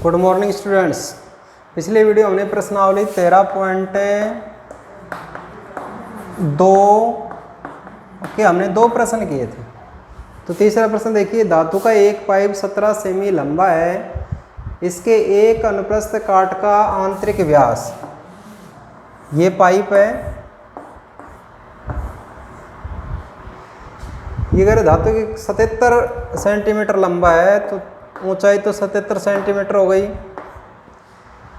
Good morning students. पिछले video हमने प्रश्नावली 13.2 के हमने 2 प्रश्न किए थे। तो तीसरा प्रश्न देखिए, धातु का एक पाइप 17 सेमी लंबा है, इसके एक अनुप्रस्थ काट का आंतरिक व्यास, ये पाइप है, ये अगर धातु की 77 सेंटीमीटर लंबा है तो ऊंचाई तो 77 सेंटीमीटर हो गई।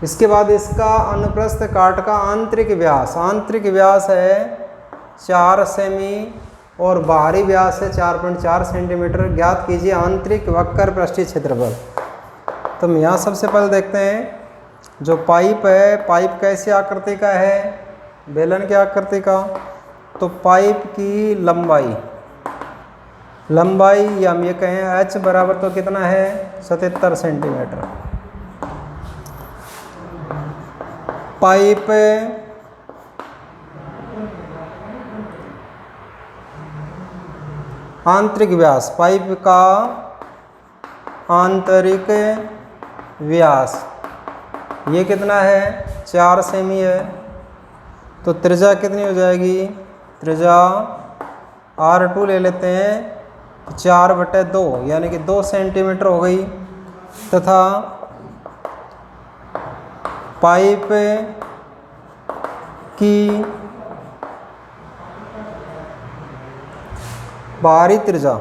इसके बाद इसका अनुप्रस्थ काट का आंतरिक व्यास है 4 सेमी और बाहरी व्यास है 4.4 सेंटीमीटर। ज्ञात कीजिए आंतरिक वक्र पृष्ठीय क्षेत्रफल। तो हम यहाँ सबसे पहले देखते हैं जो पाइप है, पाइप कैसी आकृति का है, बेलन की आकृति का। तो पाइप की लंबाई या हम ये कहें h बराबर तो कितना है 77 सेंटीमीटर। पाइप आंतरिक व्यास, पाइप का आंतरिक व्यास ये कितना है 4 सेमी है। तो त्रिज्या कितनी हो जाएगी, त्रिज्या R2 ले लेते हैं, 4/2 यानी कि 2 सेंटीमीटर हो गई। तथा पाइप की बाहरी त्रिज्या,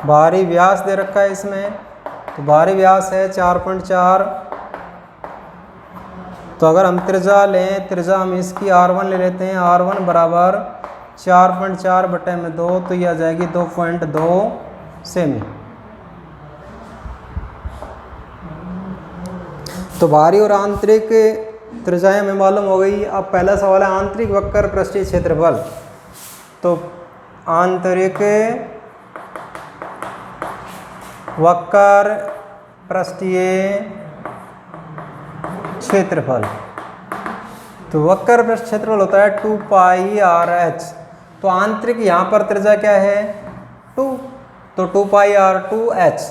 बाहरी व्यास दे रखा है इसमें, तो बाहरी व्यास है 4.4। तो अगर हम त्रिज्या लें, त्रिज्या हम इसकी R1 ले लेते हैं, R1 बराबर 4.4/2, तो यह आ जाएगी 2.2 सेमी। तो बाहरी और आंतरिक त्रिज्याएं हमें मालूम हो गई। अब पहला सवाल है आंतरिक वक्र पृष्ठीय क्षेत्रफल। तो आंतरिक वक्र पृष्ठीय क्षेत्रफल, तो वक्र पृष्ठ क्षेत्रफल होता है 2πr/h। तो आंतरिक यहाँ पर त्रिज्या क्या है 2, तो 2πr/2h।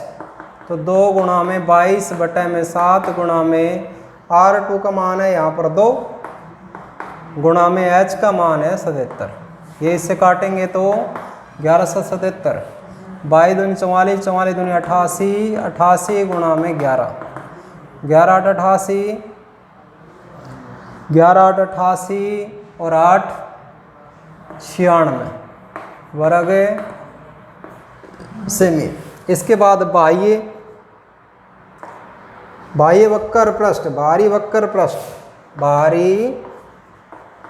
तो 2 गुणा में 22/7 गुणा में R2 का मान है यहाँ पर 2 गुणा में h का मान है 77। ये इससे काटेंगे तो 1177, 22 दूनी 44, 44 दूनी 88, 88 गुणा में 11, 11 8 88, 11 8 88 और 8 96 वर्ग सेमी। इसके बाद बाह्य वक्र पृष्ठ, बाहरी वक्र पृष्ठ, बाहरी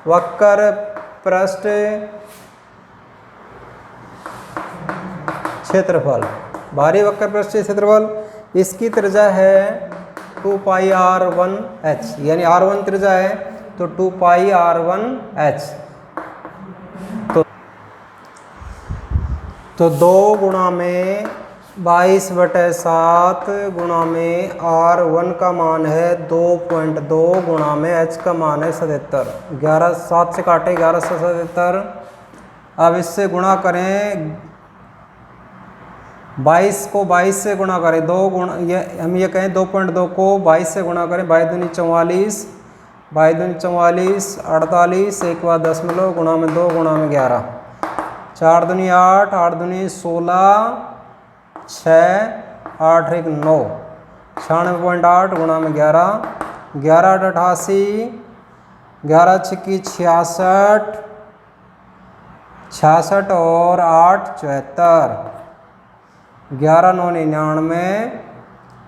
वक्र पृष्ठ क्षेत्रफल, बाहरी वक्र पृष्ठ क्षेत्रफल, इसकी त्रिज्या है 2πr1h, यानी R1 त्रिज्या है तो 2πr1h। तो 2 गुणा में 22/7 गुणा में R1 का मान है 2.2 गुणा में h का मान है 77। 11 7 से काटे 1177। अब इससे गुणा करें, 22 को 22 से गुणा करें, 2 गुणा हम ये कहें 2.2 को 22 से गुणा करें, 22 दूनी 44, 22 दूनी 44, 48, एक बार दशमलव गुणा में 2 गुणा में 11, 4 दूनी 8, 8 दूनी 16, 6, 8 1 9, 96.8 गुणा में 11, 11 8 88, 11 6 66, 66 और 8 74, 11 9 99,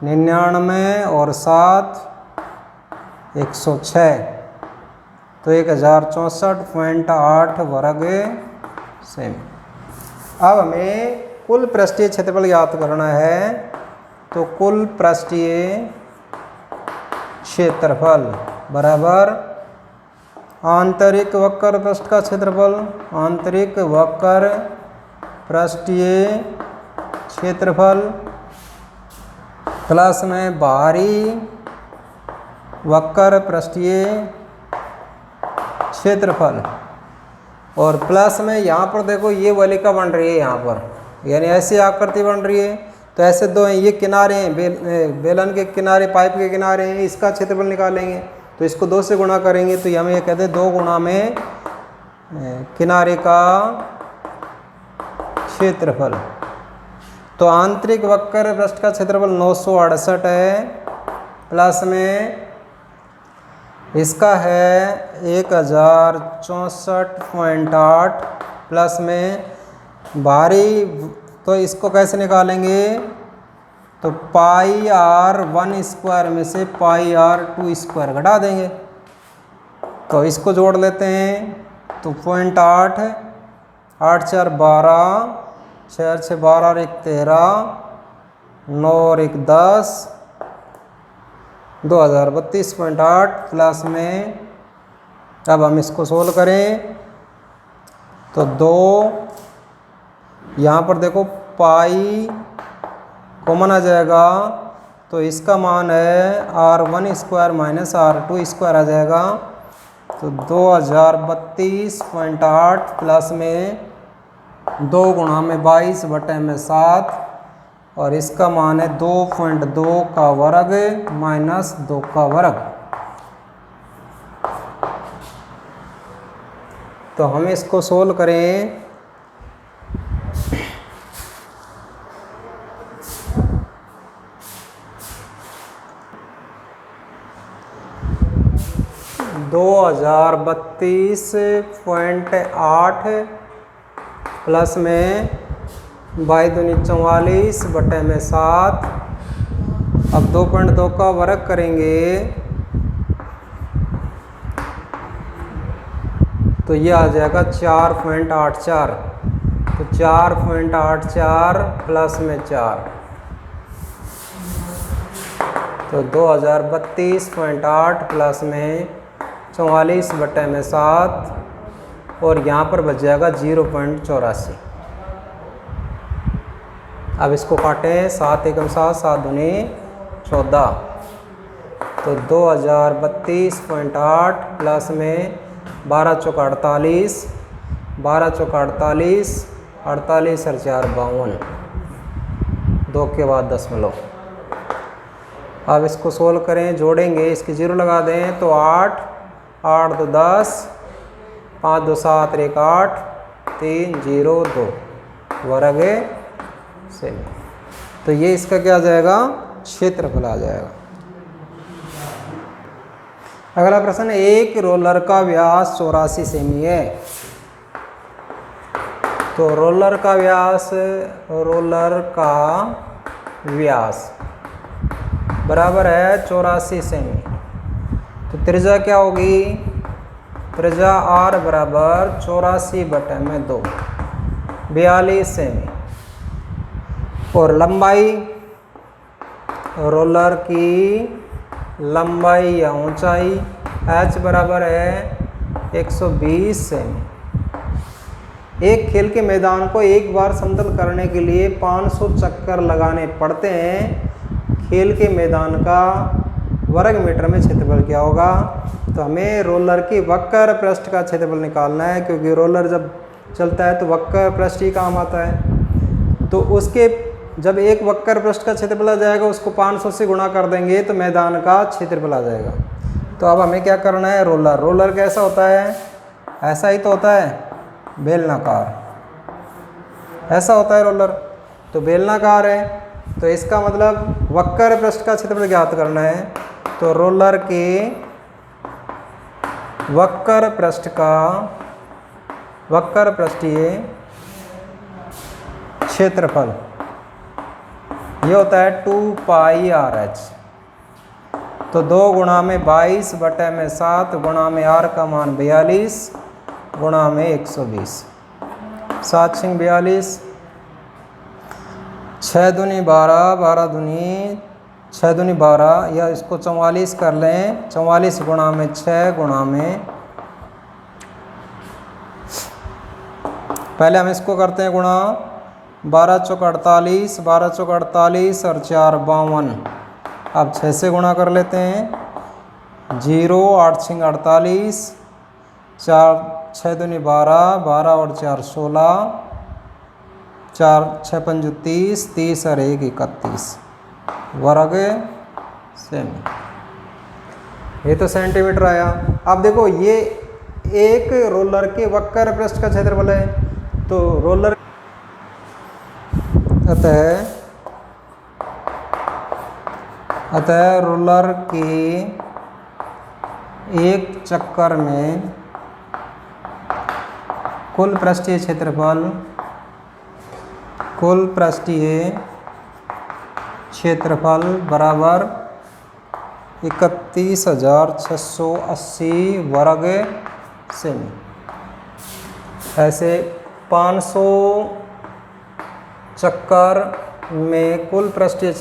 99 और 7 106, तो 1064.8 वर्ग सेमी। अब हमें कुल पृष्ठीय क्षेत्रफल ज्ञात करना है। तो कुल पृष्ठीय क्षेत्रफल बराबर आंतरिक वक्र पृष्ठ का क्षेत्रफल, आंतरिक वक्र पृष्ठीय क्षेत्रफल प्लस में बाहरी वक्र पृष्ठीय क्षेत्रफल, और प्लस में यहाँ पर देखो ये वलिका बन रही है यहाँ पर, यानी ऐसी आकृति बन रही है तो ऐसे दो हैं, ये किनारे हैं, बेलन के किनारे, पाइप के किनारे हैं, इसका क्षेत्रफल निकालेंगे तो इसको 2 से गुणा करेंगे तो हमें ये कहते हैं 2 गुणा में किनारे का क्षेत्रफल। तो आंतरिक वक्र पृष्ठ का क्षेत्रफल 968 है, प्लस में इसका है 1064.8, प्लस में बाहरी, तो इसको कैसे निकालेंगे, तो पाई आर 1 स्क्वायर में से पाई आर 2 स्क्वायर घटा देंगे। तो इसको जोड़ लेते हैं तो 0.8, 8 4 12, 6 6 12 और 1 13, 9 और 1 10, 2032.8, प्लस में अब हम इसको सोल्व करें तो 2, यहाँ पर देखो पाई कॉमन आ जाएगा तो इसका मान है R1 square minus R2 square आ जाएगा। तो 2032.8 प्लस में 2 गुणा में 22 बटे में 7 और इसका मान है 2.2 का वर्ग माइनस 2 का वर्ग। तो हम इसको सोल्व करें दो 2032.8 प्लस में 22 दूनी 44 बटे में 7। अब 2.2 का वर्ग करेंगे तो ये आ जाएगा 4.84। तो 4.84 प्लस में 4 तो 2032.8 प्लस में 44 बटे में 7 और यहाँ पर बच जाएगा 0.84। अब इसको काटें, 7 एकम 7, 7 दूनी 14। तो 2032.8 प्लस में 12 चौका 48, 12 चौका 48, 48 और 4 52, 2 के बाद दशमलव। अब इसको सोल्व करें, जोड़ेंगे, इसकी 0 लगा दें तो 8, 8 2 10, 5 2 7 1 8, 3 0 2 वर्ग सेमी। तो ये इसका क्या आ जाएगा, क्षेत्रफल आ जाएगा। अगला प्रश्न, एक रोलर का व्यास 84 सेमी है। तो रोलर का व्यास बराबर है 84 सेमी। तो त्रिज्या क्या होगी, त्रिज्या R बराबर 84 बटे में 2, 42 सेमी। और लंबाई, रोलर की लंबाई या ऊंचाई H बराबर है 120 सेमी। एक खेल के मैदान को एक बार समतल करने के लिए 500 चक्कर लगाने पड़ते हैं। खेल के मैदान का वर्ग मीटर में क्षेत्रफल क्या होगा। तो हमें रोलर की वक्र पृष्ठ का क्षेत्रफल निकालना है, क्योंकि रोलर जब चलता है तो वक्र पृष्ठ ही काम आता है। तो उसके जब एक वक्र पृष्ठ का क्षेत्रफल आ जाएगा उसको 500 से गुणा कर देंगे तो मैदान का क्षेत्रफल आ जाएगा। तो अब हमें क्या करना है, रोलर कैसा होता है, ऐसा ही तो होता है, बेलनाकार ऐसा होता है रोलर। तो बेलनाकार है तो इसका मतलब वक्र पृष्ठ का क्षेत्रफल ज्ञात करना है। तो रोलर के वक्र पृष्ठीय क्षेत्रफल ये होता है 2 पाई RH। तो 2 गुणा में 22 बटे में 7 गुणा में R का मान 42 गुणा में 120, 7 6 42, 6 दूनी 12, 12 दूनी 6 दूनी 12, या इसको 44 कर लें, 44 गुणा में 6 गुणा में, पहले हम इसको करते हैं गुणा, 12 चौक 48, 12 चौक 48 और 4 52। अब 6 से गुणा कर लेते हैं, 0 8 6 48, 4 6 दूनी 12, 12 और 4 16, 4 6 पंजू 30, 30 और 1 31 वर्ग सेमी। ये तो सेंटीमीटर आया। अब देखो ये एक रोलर के वक्र पृष्ठ का क्षेत्रफल है, तो रोलर अतः रोलर के एक चक्कर में कुल पृष्ठीय क्षेत्रफल बराबर 31,680 वर्ग सेमी। ऐसे 500 चक्कर में कुल पृष्ठीय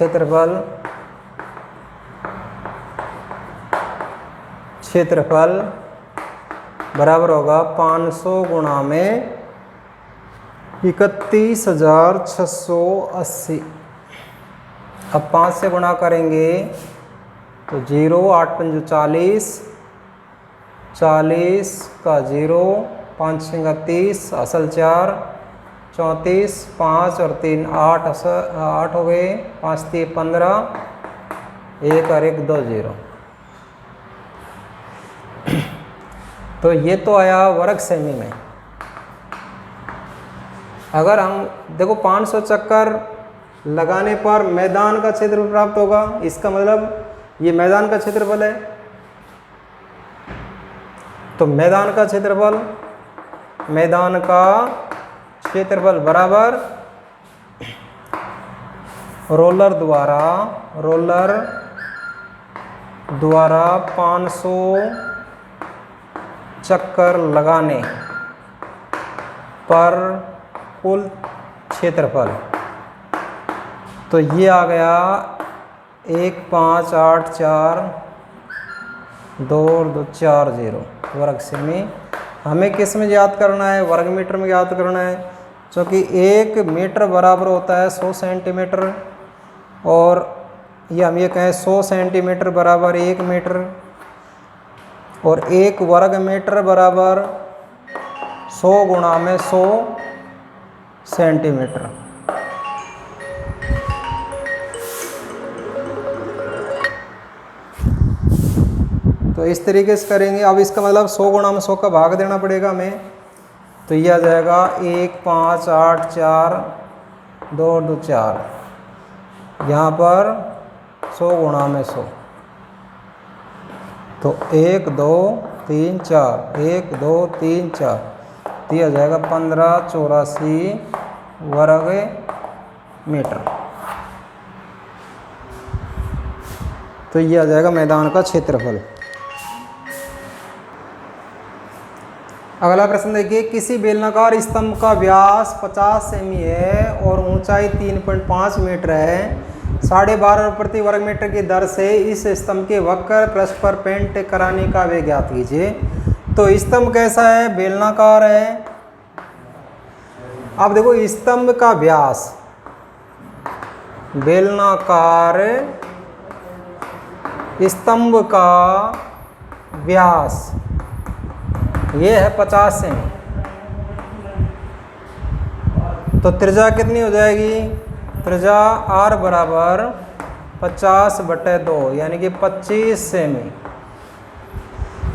क्षेत्रफल बराबर होगा 500 गुणा में 31,680। अब 5 से गुणा करेंगे तो 0, 8 पंजू 40, 40 का 0, 5 6 30, असल 4, 34, 5 और 3 8, 8 हो गए, 5 3 15, 1 और 1 2 0। तो ये तो आया वर्ग सेमी में। अगर हम देखो 500 चक्कर लगाने पर मैदान का क्षेत्रफल प्राप्त होगा, इसका मतलब ये मैदान का क्षेत्रफल है। तो मैदान का क्षेत्रफल बराबर रोलर द्वारा 500 चक्कर लगाने पर कुल क्षेत्रफल। तो ये आ गया 1584.240 वर्ग सेमी। हमें किस में याद करना है? वर्ग मीटर में याद करना है, क्योंकि 1 मीटर बराबर होता है 100 सेंटीमीटर, और ये हम ये कहें 100 सेंटीमीटर बराबर 1 मीटर, और 1 वर्ग मीटर बराबर 100 गुणा में 100 सेंटीमीटर। तो इस तरीके से करेंगे। अब इसका मतलब 100 गुणा में 100 का भाग देना पड़ेगा हमें। तो यह आ जाएगा 1584.224, यहाँ पर 100 गुणा में 100, तो 1 2 3 4, 1 2 3 4, तो यह आ जाएगा 1584 वर्ग मीटर। तो यह आ जाएगा मैदान का क्षेत्रफल। अगला प्रश्न देखिए, किसी बेलनाकार स्तंभ का व्यास 50 सेमी है और ऊंचाई 3.5 मीटर है। 12.5 प्रति वर्ग मीटर की दर से इस स्तंभ के वक्र पृष्ठ पर पेंट कराने का वे ज्ञात कीजिए। तो स्तंभ कैसा है? बेलनाकार है। अब देखो स्तंभ का व्यास, बेलनाकार स्तंभ का व्यास ये है 50 सेमी। तो त्रिज्या कितनी हो जाएगी? त्रिज्या R बराबर 50/2 यानी कि 25 सेमी।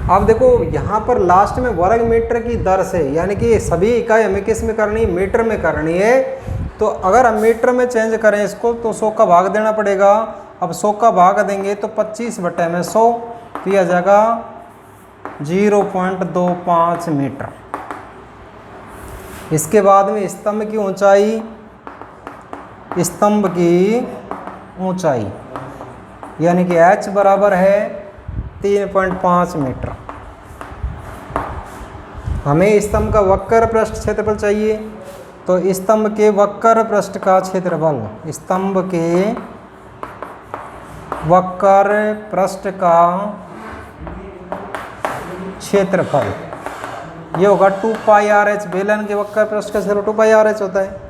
अब देखो यहाँ पर लास्ट में वर्ग मीटर की दर से, यानी कि सभी इकाई हमें किस में करनी है? मीटर में करनी है। तो अगर हम मीटर में चेंज करें इसको तो 100 का भाग देना पड़ेगा। अब 100 का भाग देंगे तो 25/100, तो यह आ जाएगा 0.25 मीटर। इसके बाद में स्तंभ की ऊंचाई यानी कि h बराबर है 3.5 मीटर। हमें स्तंभ का वक्र पृष्ठ क्षेत्रफल चाहिए, तो स्तंभ के वक्र पृष्ठ का क्षेत्रफल, स्तंभ के वक्र पृष्ठ का क्षेत्रफल ये होगा 2πRh। बेलन के वक्र पृष्ठ का क्षेत्रफल 2πRh होता है।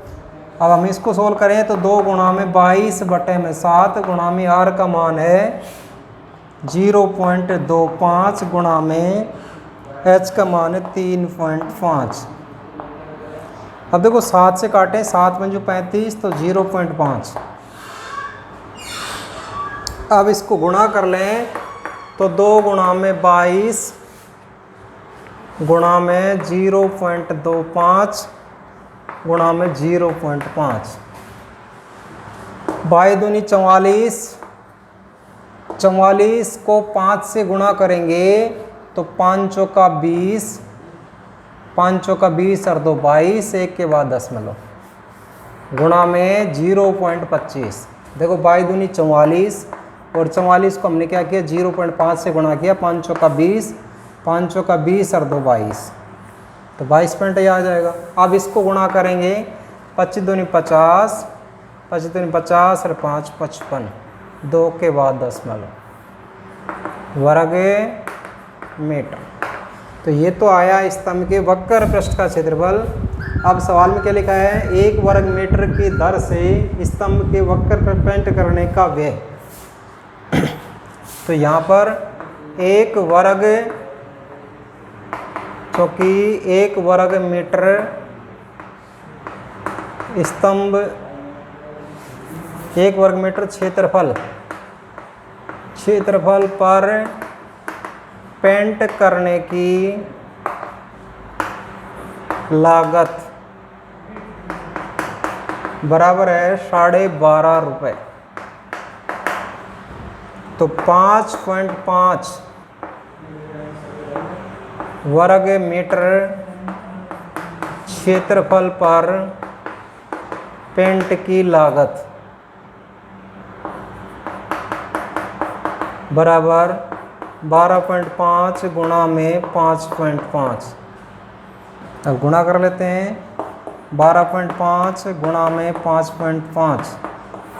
अब हम इसको सोल्व करें तो 2 गुणा में 22/7 गुणा में R का मान है 0.25 गुणा में H का मान है 3.5। अब देखो 7 से काटें, 7 पंजू 35 तो 0.5। अब इसको गुणा कर लें तो 2 गुणा में 22 गुणा में 0.25 गुणा में 0.5। 22 दूनी 44, 44 को 5 से गुणा करेंगे तो 5 चौका 20, 5 चौका 20 और 2 22, 1 के बाद दशमलव गुणा में 0.25। देखो 22 दूनी 44 और 44 को हमने क्या किया 0.5 से गुणा किया, 5 चौका 20, 5 चौका 20 और 2 22, तो 22 पॉइंट आ जाएगा। अब इसको गुणा करेंगे 25 दूनी 50, 25 दूनी 50 और 5 55, 2 के बाद दशमलव वर्ग मीटर। तो ये तो आया स्तंभ के वक्र पृष्ठ का क्षेत्रफल। अब सवाल में क्या लिखा है, 1 वर्ग मीटर की दर से स्तंभ के वक्र पर पेंट करने का व्यय। तो यहाँ पर 1 वर्ग, क्योंकि 1 वर्ग मीटर स्तंभ, 1 वर्ग मीटर क्षेत्रफल पर पेंट करने की लागत बराबर है 12.5 रुपये। तो 5.5 वर्ग मीटर क्षेत्रफल पर पेंट की लागत बराबर 12.5 गुणा में 5.5। अब गुणा कर लेते हैं, 12.5 गुणा में 5.5,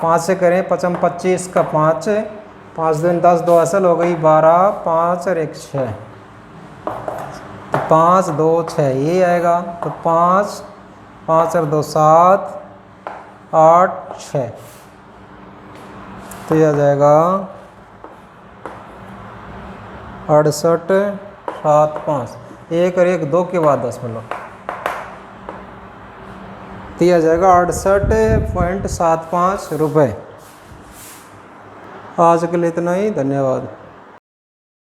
5 से करें 5 25 का 5, 5 दूनी 10, 2 असल हो गई 12, 5 और 1 6, तो 5 2 6 ये आएगा। तो 5 5 और 2 7 8 6, तो ये आ जाएगा 68 7 5, 1 और 1 2 के बाद दशमलव, तो यह आ जाएगा 68.75 रुपये। आज के लिए इतना ही, धन्यवाद।